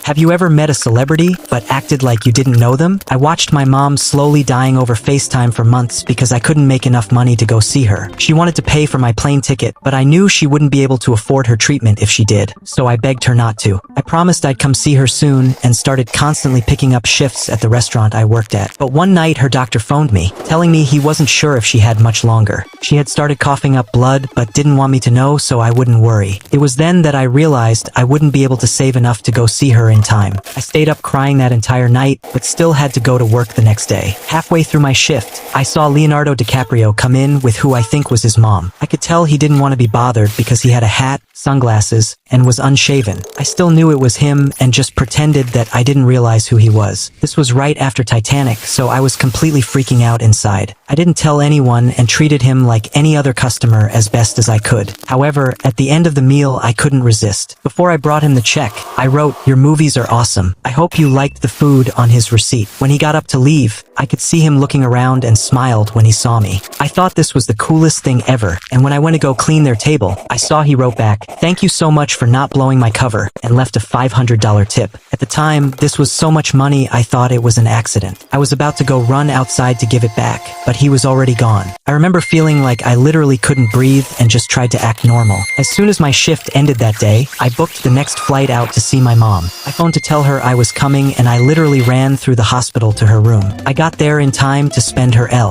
Have you ever met a celebrity, but acted like you didn't know them? I watched my mom slowly dying over FaceTime for months because I couldn't make enough money to go see her. She wanted to pay for my plane ticket, but I knew she wouldn't be able to afford her treatment if she did, so I begged her not to. I promised I'd come see her soon and started constantly picking up shifts at the restaurant I worked at. But one night her doctor phoned me, telling me he wasn't sure if she had much longer. She had started coughing up blood, but didn't want me to know so I wouldn't worry. It was then that I realized I wouldn't be able to save enough to go see her in time. I stayed up crying that entire night, but still had to go to work the next day. Halfway through my shift, I saw Leonardo DiCaprio come in with who I think was his mom. I could tell he didn't want to be bothered because he had a hat, sunglasses, and was unshaven. I still knew it was him and just pretended that I didn't realize who he was. This was right after Titanic, so I was completely freaking out inside. I didn't tell anyone and treated him like any other customer as best as I could. However, at the end of the meal, I couldn't resist. Before I brought him the check, I wrote, "Your movies are awesome. I hope you liked the food," on his receipt. When he got up to leave, I could see him looking around and smiled when he saw me. I thought this was the coolest thing ever, and when I went to go clean their table, I saw he wrote back, "Thank you so much for not blowing my cover," and left a $500 tip. At the time, this was so much money I thought it was an accident. I was about to go run outside to give it back, but he was already gone. I remember feeling like I literally couldn't breathe and just tried to act normal. As soon as my shift ended that day, I booked the next flight out to see my mom. I phoned to tell her I was coming and I literally ran through the hospital to her room. I got there in time to spend her L.